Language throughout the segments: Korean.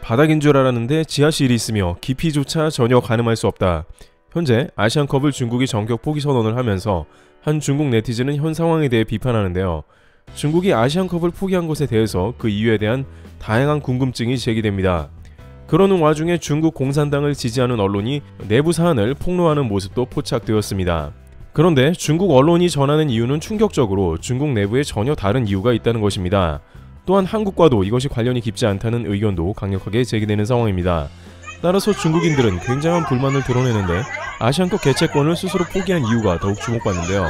바닥인 줄 알았는데 지하실이 있으며 깊이조차 전혀 가늠할 수 없다. 현재 아시안컵을 중국이 전격 포기 선언을 하면서 한 중국 네티즌은 현 상황에 대해 비판하는데요. 중국이 아시안컵을 포기한 것에 대해서 그 이유에 대한 다양한 궁금증이 제기됩니다. 그러는 와중에 중국 공산당을 지지하는 언론이 내부 사안을 폭로하는 모습도 포착되었습니다. 그런데 중국 언론이 전하는 이유는 충격적으로 중국 내부에 전혀 다른 이유가 있다는 것입니다. 또한 한국과도 이것이 관련이 깊지 않다는 의견도 강력하게 제기되는 상황입니다. 따라서 중국인들은 굉장한 불만을 드러내는데 아시안컵 개최권을 스스로 포기한 이유가 더욱 주목받는데요.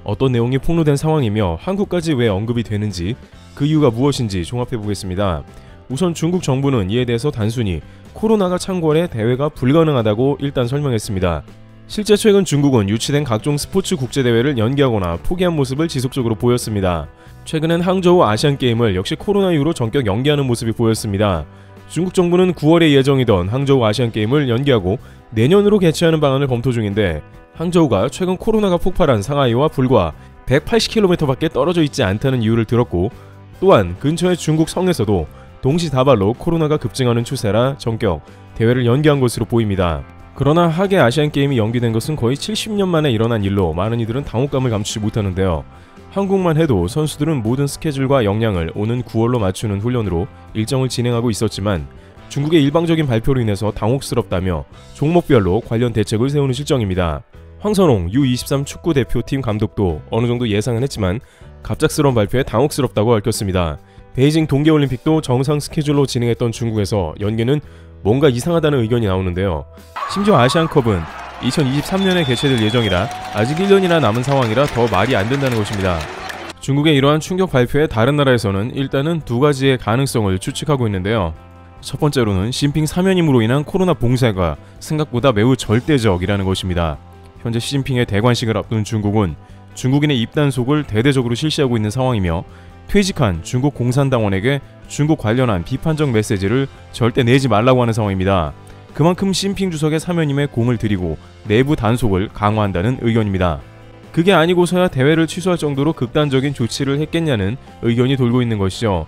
어떤 내용이 폭로된 상황이며 한국까지 왜 언급이 되는지 그 이유가 무엇인지 종합해보겠습니다. 우선 중국 정부는 이에 대해서 단순히 코로나가 창궐해 대회가 불가능하다고 일단 설명했습니다. 실제 최근 중국은 유치된 각종 스포츠 국제대회를 연기하거나 포기한 모습을 지속적으로 보였습니다. 최근엔 항저우 아시안게임을 역시 코로나 이후로 전격 연기하는 모습이 보였습니다. 중국 정부는 9월에 예정이던 항저우 아시안게임을 연기하고 내년으로 개최하는 방안을 검토 중인데 항저우가 최근 코로나가 폭발한 상하이와 불과 180km밖에 떨어져 있지 않다는 이유를 들었고 또한 근처의 중국 성에서도 동시다발로 코로나가 급증하는 추세라 전격 대회를 연기한 것으로 보입니다. 그러나 하계 아시안게임이 연기된 것은 거의 70년 만에 일어난 일로 많은 이들은 당혹감을 감추지 못하는데요. 한국만 해도 선수들은 모든 스케줄과 역량을 오는 9월로 맞추는 훈련으로 일정을 진행하고 있었지만 중국의 일방적인 발표로 인해서 당혹스럽다며 종목별로 관련 대책을 세우는 실정입니다. 황선홍 U23 축구대표팀 감독도 어느정도 예상은 했지만 갑작스러운 발표에 당혹스럽다고 밝혔습니다. 베이징 동계올림픽도 정상 스케줄로 진행했던 중국에서 연기는 뭔가 이상하다는 의견이 나오는데요. 심지어 아시안컵은 2023년에 개최될 예정이라 아직 1년이나 남은 상황이라 더 말이 안 된다는 것입니다. 중국의 이러한 충격 발표에 다른 나라에서는 일단은 두 가지의 가능성을 추측하고 있는데요. 첫 번째로는 시진핑 사면임으로 인한 코로나 봉쇄가 생각보다 매우 절대적이라는 것입니다. 현재 시진핑의 대관식을 앞둔 중국은 중국인의 입단속을 대대적으로 실시하고 있는 상황이며 퇴직한 중국 공산당원에게 중국 관련한 비판적 메시지를 절대 내지 말라고 하는 상황입니다. 그만큼 시진핑 주석의 사면임에 공을 들이고 내부 단속을 강화한다는 의견입니다. 그게 아니고서야 대회를 취소할 정도로 극단적인 조치를 했겠냐는 의견이 돌고 있는 것이죠.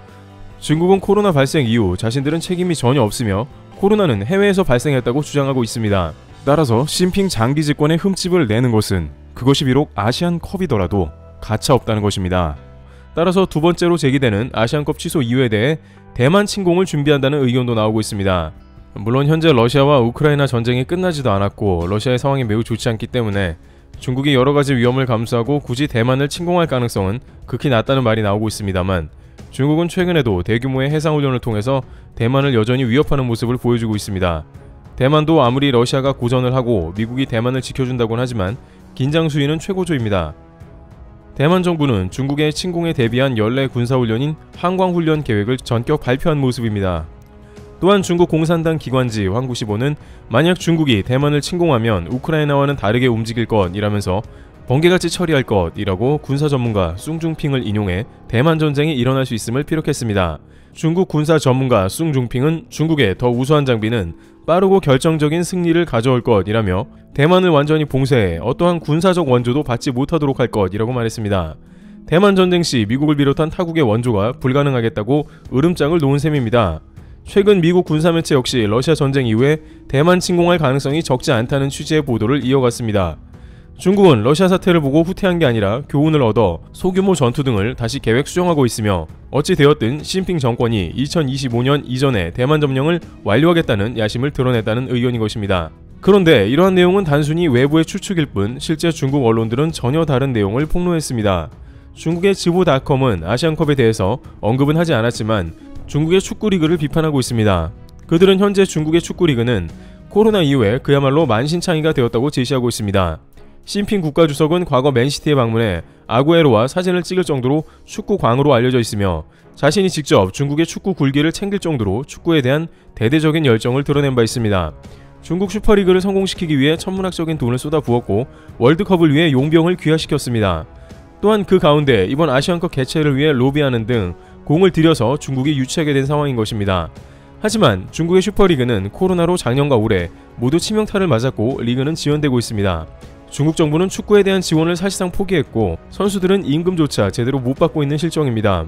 중국은 코로나 발생 이후 자신들은 책임이 전혀 없으며 코로나는 해외에서 발생했다고 주장하고 있습니다. 따라서 시진핑 장기 집권에 흠집을 내는 것은 그것이 비록 아시안컵이더라도 가차없다는 것입니다. 따라서 두 번째로 제기되는 아시안컵 취소 이유에 대해 대만 침공을 준비한다는 의견도 나오고 있습니다. 물론 현재 러시아와 우크라이나 전쟁이 끝나지도 않았고 러시아의 상황이 매우 좋지 않기 때문에 중국이 여러가지 위험을 감수하고 굳이 대만을 침공할 가능성은 극히 낮다는 말이 나오고 있습니다만 중국은 최근에도 대규모의 해상훈련을 통해서 대만을 여전히 위협하는 모습을 보여주고 있습니다. 대만도 아무리 러시아가 고전을 하고 미국이 대만을 지켜준다고는 하지만 긴장 수위는 최고조입니다. 대만 정부는 중국의 침공에 대비한 연례 군사훈련인 항광훈련 계획을 전격 발표한 모습입니다. 또한 중국 공산당 기관지 황구시보는 만약 중국이 대만을 침공하면 우크라이나와는 다르게 움직일 것이라면서 번개같이 처리할 것이라고 군사 전문가 숭중핑을 인용해 대만 전쟁이 일어날 수 있음을 피력했습니다. 중국 군사 전문가 숭중핑은 중국의 더 우수한 장비는 빠르고 결정적인 승리를 가져올 것이라며 대만을 완전히 봉쇄해 어떠한 군사적 원조도 받지 못하도록 할 것이라고 말했습니다. 대만 전쟁 시 미국을 비롯한 타국의 원조가 불가능하겠다고 으름장을 놓은 셈입니다. 최근 미국 군사매체 역시 러시아 전쟁 이후에 대만 침공할 가능성이 적지 않다는 취지의 보도를 이어갔습니다. 중국은 러시아 사태를 보고 후퇴한 게 아니라 교훈을 얻어 소규모 전투 등을 다시 계획 수정하고 있으며 어찌 되었든 시진핑 정권이 2025년 이전에 대만 점령을 완료하겠다는 야심을 드러냈다는 의견인 것입니다. 그런데 이러한 내용은 단순히 외부의 추측일 뿐 실제 중국 언론들은 전혀 다른 내용을 폭로했습니다. 중국의 지보닷컴은 아시안컵에 대해서 언급은 하지 않았지만 중국의 축구리그를 비판하고 있습니다. 그들은 현재 중국의 축구리그는 코로나 이후에 그야말로 만신창이가 되었다고 제시하고 있습니다. 시진핑 국가주석은 과거 맨시티에 방문해 아구에로와 사진을 찍을 정도로 축구광으로 알려져 있으며 자신이 직접 중국의 축구 굴기를 챙길 정도로 축구에 대한 대대적인 열정을 드러낸 바 있습니다. 중국 슈퍼리그를 성공시키기 위해 천문학적인 돈을 쏟아부었고 월드컵을 위해 용병을 귀화시켰습니다. 또한 그 가운데 이번 아시안컵 개최를 위해 로비하는 등 공을 들여서 중국이 유치하게 된 상황인 것입니다. 하지만 중국의 슈퍼리그는 코로나로 작년과 올해 모두 치명타를 맞았고 리그는 지연되고 있습니다. 중국 정부는 축구에 대한 지원을 사실상 포기했고 선수들은 임금조차 제대로 못 받고 있는 실정입니다.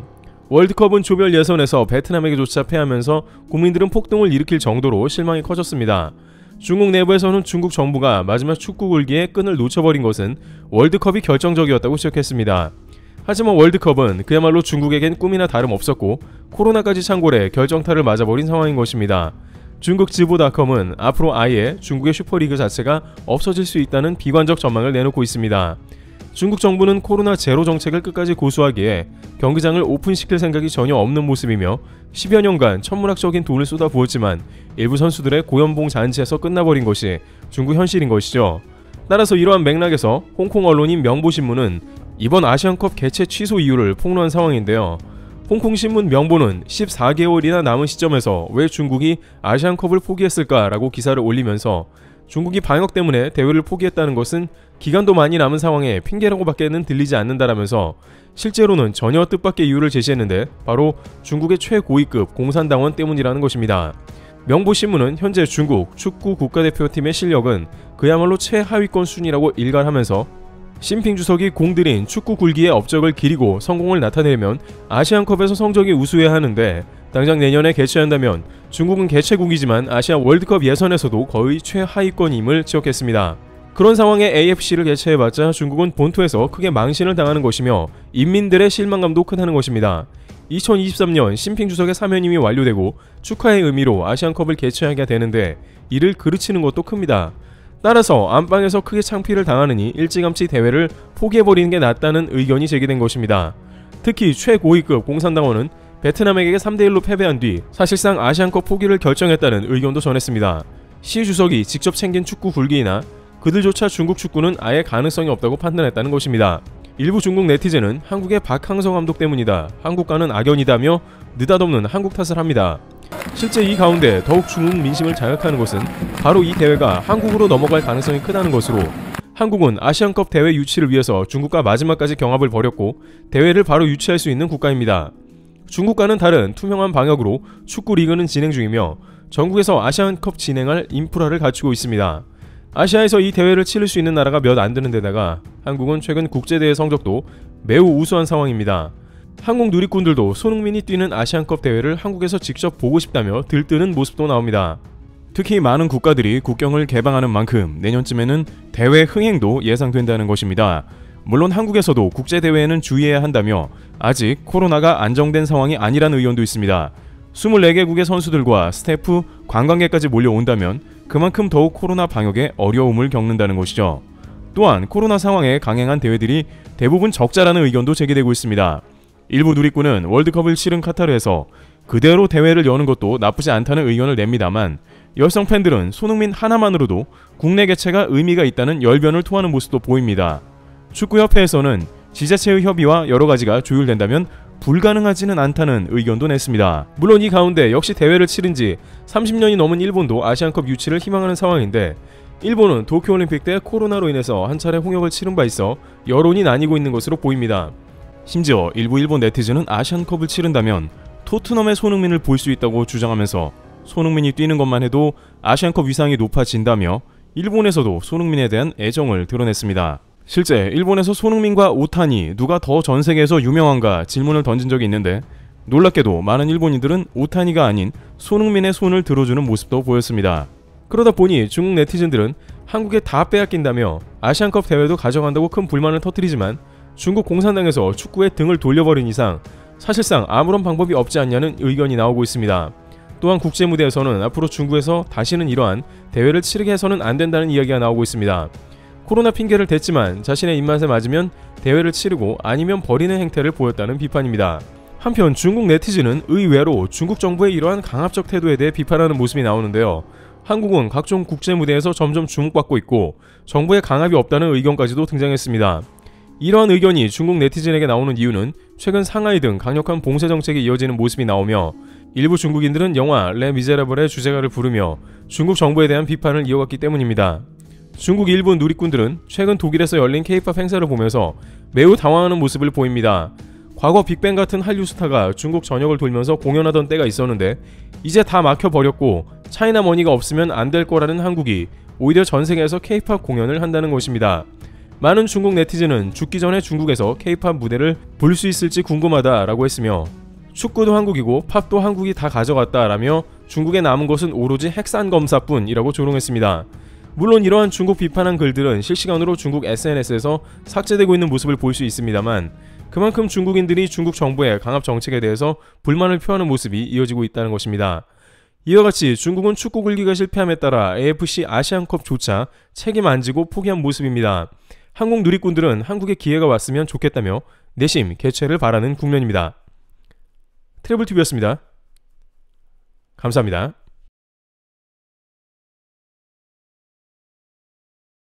월드컵은 조별 예선에서 베트남에게조차 패하면서 국민들은 폭동을 일으킬 정도로 실망이 커졌습니다. 중국 내부에서는 중국 정부가 마지막 축구 굴기에 끈을 놓쳐버린 것은 월드컵이 결정적이었다고 지적했습니다. 하지만 월드컵은 그야말로 중국에겐 꿈이나 다름없었고 코로나까지 창궐해 결정타를 맞아버린 상황인 것입니다. 중국 지보닷컴은 앞으로 아예 중국의 슈퍼리그 자체가 없어질 수 있다는 비관적 전망을 내놓고 있습니다. 중국 정부는 코로나 제로 정책을 끝까지 고수하기에 경기장을 오픈시킬 생각이 전혀 없는 모습이며 10여 년간 천문학적인 돈을 쏟아부었지만 일부 선수들의 고연봉 잔치에서 끝나버린 것이 중국 현실인 것이죠. 따라서 이러한 맥락에서 홍콩 언론인 명보신문은 이번 아시안컵 개최 취소 이유를 폭로한 상황인데요. 홍콩신문 명보는 14개월이나 남은 시점에서 왜 중국이 아시안컵을 포기했을까라고 기사를 올리면서 중국이 방역 때문에 대회를 포기했다는 것은 기간도 많이 남은 상황에 핑계라고 밖에는 들리지 않는다라면서 실제로는 전혀 뜻밖의 이유를 제시했는데 바로 중국의 최고위급 공산당원 때문이라는 것입니다. 명보신문은 현재 중국 축구 국가대표팀의 실력은 그야말로 최하위권 순위라고 일갈하면서 시진핑 주석이 공들인 축구 굴기의 업적을 기리고 성공을 나타내려면 아시안컵에서 성적이 우수해야 하는데 당장 내년에 개최한다면 중국은 개최국이지만 아시아 월드컵 예선에서도 거의 최하위권임을 지적했습니다. 그런 상황에 AFC를 개최해봤자 중국은 본토에서 크게 망신을 당하는 것이며 인민들의 실망감도 크다는 것입니다. 2023년 시진핑 주석의 사면임이 완료되고 축하의 의미로 아시안컵을 개최하게 되는데 이를 그르치는 것도 큽니다. 따라서 안방에서 크게 창피를 당하느니 일찌감치 대회를 포기해버리는 게 낫다는 의견이 제기된 것입니다. 특히 최고위급 공산당원은 베트남에게 3대1로 패배한 뒤 사실상 아시안컵 포기를 결정했다는 의견도 전했습니다. 시 주석이 직접 챙긴 축구 굴기이나 그들조차 중국 축구는 아예 가능성이 없다고 판단했다는 것입니다. 일부 중국 네티즌은 한국의 박항서 감독 때문이다, 한국과는 악연이다며 느닷없는 한국 탓을 합니다. 실제 이 가운데 더욱 중국 민심을 자극하는 것은 바로 이 대회가 한국으로 넘어갈 가능성이 크다는 것으로 한국은 아시안컵 대회 유치를 위해서 중국과 마지막까지 경합을 벌였고 대회를 바로 유치할 수 있는 국가입니다. 중국과는 다른 투명한 방역으로 축구 리그는 진행 중이며 전국에서 아시안컵 진행할 인프라를 갖추고 있습니다. 아시아에서 이 대회를 치를 수 있는 나라가 몇 안 되는 데다가 한국은 최근 국제대회 성적도 매우 우수한 상황입니다. 한국 누리꾼들도 손흥민이 뛰는 아시안컵 대회를 한국에서 직접 보고 싶다며 들뜨는 모습도 나옵니다. 특히 많은 국가들이 국경을 개방하는 만큼 내년쯤에는 대회 흥행도 예상된다는 것입니다. 물론 한국에서도 국제대회에는 주의해야 한다며 아직 코로나가 안정된 상황이 아니라는 의견도 있습니다. 24개국의 선수들과 스태프, 관광객까지 몰려온다면 그만큼 더욱 코로나 방역에 어려움을 겪는다는 것이죠. 또한 코로나 상황에 강행한 대회들이 대부분 적자라는 의견도 제기되고 있습니다. 일부 누리꾼은 월드컵을 치른 카타르에서 그대로 대회를 여는 것도 나쁘지 않다는 의견을 냅니다만 열성 팬들은 손흥민 하나만으로도 국내 개최가 의미가 있다는 열변을 토하는 모습도 보입니다. 축구협회에서는 지자체의 협의와 여러가지가 조율된다면 불가능하지는 않다는 의견도 냈습니다. 물론 이 가운데 역시 대회를 치른 지 30년이 넘은 일본도 아시안컵 유치를 희망하는 상황인데 일본은 도쿄올림픽 때 코로나로 인해서 한 차례 홍역을 치른 바 있어 여론이 나뉘고 있는 것으로 보입니다. 심지어 일부 일본 네티즌은 아시안컵을 치른다면 토트넘의 손흥민을 볼 수 있다고 주장하면서 손흥민이 뛰는 것만 해도 아시안컵 위상이 높아진다며 일본에서도 손흥민에 대한 애정을 드러냈습니다. 실제 일본에서 손흥민과 오타니 누가 더 전세계에서 유명한가 질문을 던진 적이 있는데 놀랍게도 많은 일본인들은 오타니가 아닌 손흥민의 손을 들어주는 모습도 보였습니다. 그러다 보니 중국 네티즌들은 한국에 다 빼앗긴다며 아시안컵 대회도 가져간다고 큰 불만을 터뜨리지만 중국 공산당에서 축구에 등을 돌려버린 이상 사실상 아무런 방법이 없지 않냐는 의견이 나오고 있습니다. 또한 국제무대에서는 앞으로 중국에서 다시는 이러한 대회를 치르게 해서는 안 된다는 이야기가 나오고 있습니다. 코로나 핑계를 댔지만 자신의 입맛에 맞으면 대회를 치르고 아니면 버리는 행태를 보였다는 비판입니다. 한편 중국 네티즌은 의외로 중국 정부의 이러한 강압적 태도에 대해 비판하는 모습이 나오는데요. 한국은 각종 국제무대에서 점점 주목받고 있고 정부의 강압이 없다는 의견까지도 등장했습니다. 이러한 의견이 중국 네티즌에게 나오는 이유는 최근 상하이 등 강력한 봉쇄 정책이 이어지는 모습이 나오며 일부 중국인들은 영화 레 미제라블의 주제가를 부르며 중국 정부에 대한 비판을 이어갔기 때문입니다. 중국 일부 누리꾼들은 최근 독일에서 열린 K-POP 행사를 보면서 매우 당황하는 모습을 보입니다. 과거 빅뱅 같은 한류 스타가 중국 전역을 돌면서 공연하던 때가 있었는데 이제 다 막혀버렸고 차이나 머니가 없으면 안 될 거라는 한국이 오히려 전 세계에서 K-POP 공연을 한다는 것입니다. 많은 중국 네티즌은 죽기 전에 중국에서 K-POP 무대를 볼 수 있을지 궁금하다라고 했으며 축구도 한국이고 팝도 한국이 다 가져갔다라며 중국에 남은 것은 오로지 핵산 검사뿐이라고 조롱했습니다. 물론 이러한 중국 비판한 글들은 실시간으로 중국 SNS에서 삭제되고 있는 모습을 볼 수 있습니다만 그만큼 중국인들이 중국 정부의 강압 정책에 대해서 불만을 표하는 모습이 이어지고 있다는 것입니다. 이와 같이 중국은 축구 굴기가 실패함에 따라 AFC 아시안컵조차 책임 안 지고 포기한 모습입니다. 한국 누리꾼들은 한국에 기회가 왔으면 좋겠다며 내심 개최를 바라는 국면입니다. 트래블TV였습니다. 감사합니다.